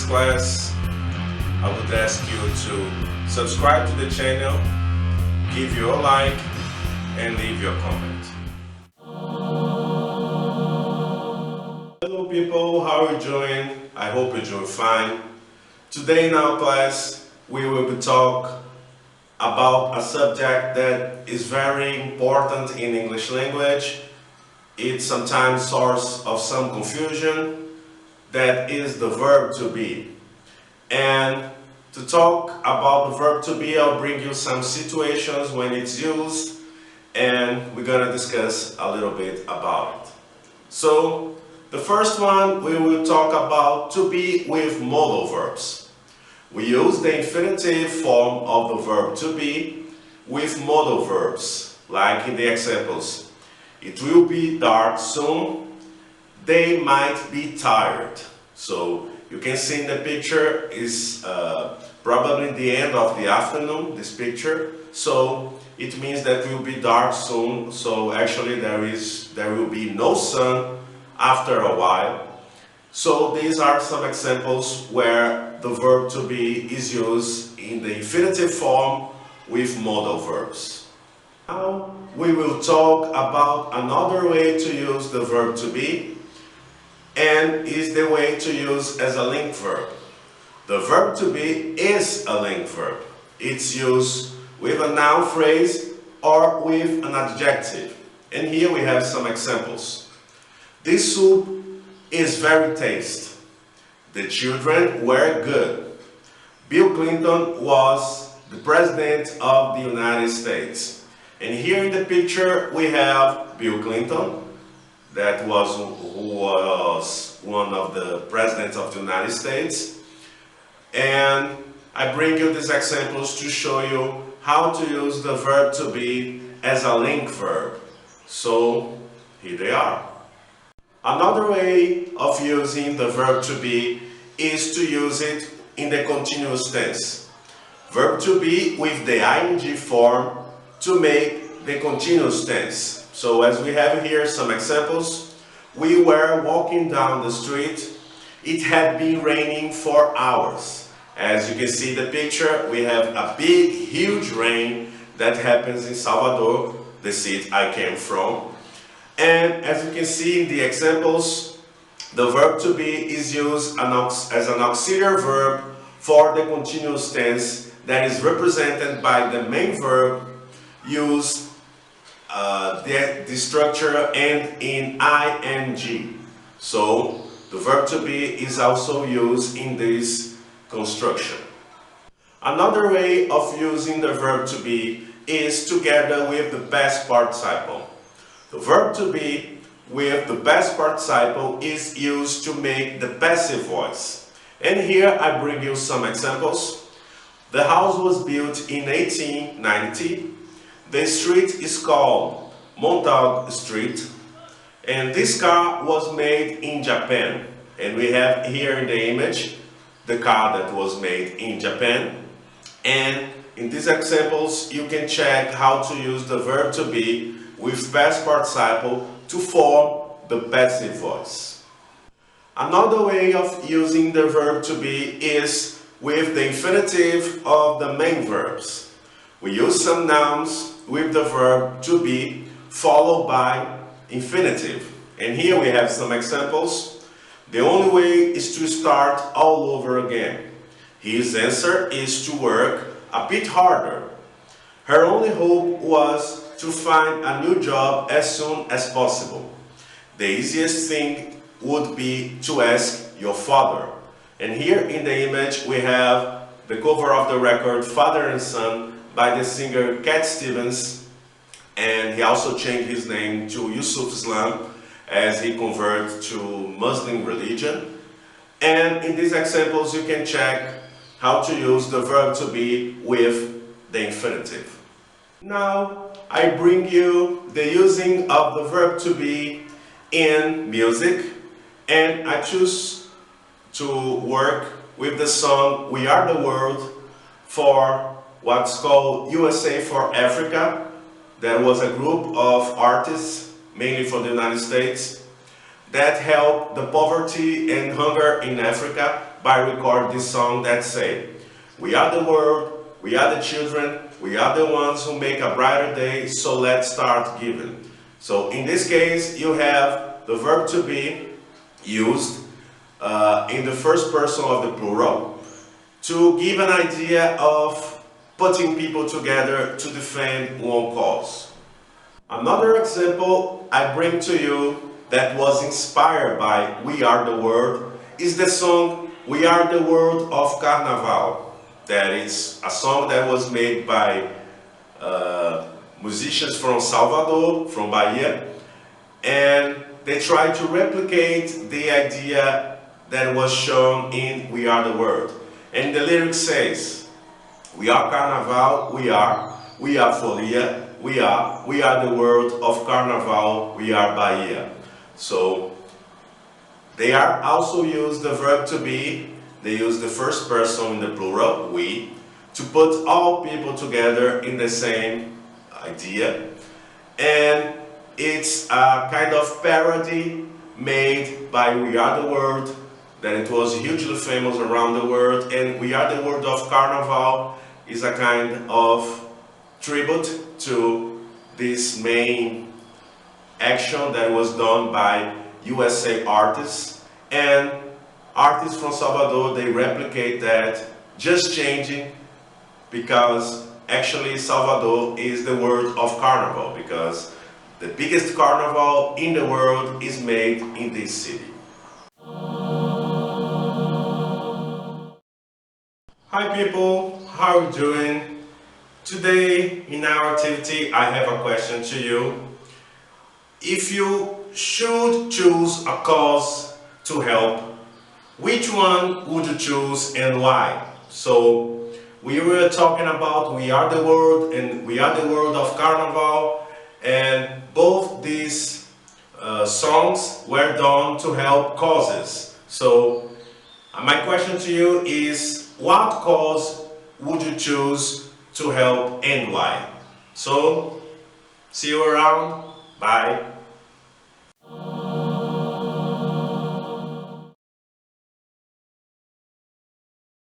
this class, I would ask you to subscribe to the channel, give your like, and leave your comment. Hello people, how are you doing? I hope you're doing fine. Today in our class, we will be talking about a subject that is very important in English language. It's sometimes source of some confusion. That is the verb to be. And to talk about the verb to be, I'll bring you some situations when it's used, and we're gonna discuss a little bit about it. So, the first one, we will talk about to be with modal verbs. We use the infinitive form of the verb to be with modal verbs, like in the examples. It will be dark soon. They might be tired. So you can see in the picture is probably the end of the afternoon, this picture. So it means that it will be dark soon. So actually there will be no sun after a while. So these are some examples where the verb to be is used in the infinitive form with modal verbs. Now we will talk about another way to use the verb to be, and is the way to use as a link verb. The verb to be is a link verb. It's used with a noun phrase or with an adjective. And here we have some examples. This soup is very tasty. The children were good. Bill Clinton was the president of the United States. And here in the picture we have Bill Clinton, that was who was one of the presidents of the United States. And I bring you these examples to show you how to use the verb to be as a link verb. So here they are. Another way of using the verb to be is to use it in the continuous tense. Verb to be with the ing form to make the continuous tense. So as we have here some examples, we were walking down the street. It had been raining for hours. As you can see in the picture, we have a big, huge rain that happens in Salvador, the city I came from. And as you can see in the examples, the verb to be is used as an auxiliary verb for the continuous tense that is represented by the main verb used the structure end in ing. So the verb to be is also used in this construction. Another way of using the verb to be is together with the past participle. The verb to be with the past participle is used to make the passive voice. And here I bring you some examples. The house was built in 1890. The street is called MODAL Street. And this car was made in Japan. And we have here in the image the car that was made in Japan. And in these examples you can check how to use the verb to be with past participle to form the passive voice. Another way of using the verb to be is with the infinitive of the main verbs. We use some nouns with the verb to be followed by infinitive. And here we have some examples. The only way is to start all over again. His answer is to work a bit harder. Her only hope was to find a new job as soon as possible. The easiest thing would be to ask your father. And here in the image we have the cover of the record Father and Son by the singer Cat Stevens, and he also changed his name to Yusuf Islam as he converted to Muslim religion. And in these examples you can check how to use the verb to be with the infinitive. Now I bring you the using of the verb to be in music, and I choose to work with the song We Are the World for what's called USA for Africa. There was a group of artists, mainly from the United States, that helped the poverty and hunger in Africa by recording this song that say, "We are the world, we are the children, we are the ones who make a brighter day, so let's start giving." So in this case, you have the verb to be used in the first person of the plural to give an idea of putting people together to defend one cause. Another example I bring to you that was inspired by We Are the World is the song We Are the World of Carnaval. That is a song that was made by musicians from Salvador, from Bahia, and they tried to replicate the idea that was shown in We Are the World. And the lyric says, "We are Carnaval, we are Folia, we are the world of Carnaval, we are Bahia." So they are also use the verb to be, they use the first person in the plural, we, to put all people together in the same idea. And it's a kind of parody made by We Are the World, that it was hugely famous around the world, and We Are the World of Carnaval is a kind of tribute to this main action that was done by USA artists, and artists from Salvador, they replicate that, just changing, because actually Salvador is the world of Carnival, because the biggest carnival in the world is made in this city. Hi people, how are you doing? Today in our activity I have a question to you. If you should choose a cause to help, which one would you choose and why? So we were talking about We Are the World and We Are the World of Carnaval, and both these songs were done to help causes. So my question to you is, what cause would you choose to help and why? So see you around. Bye.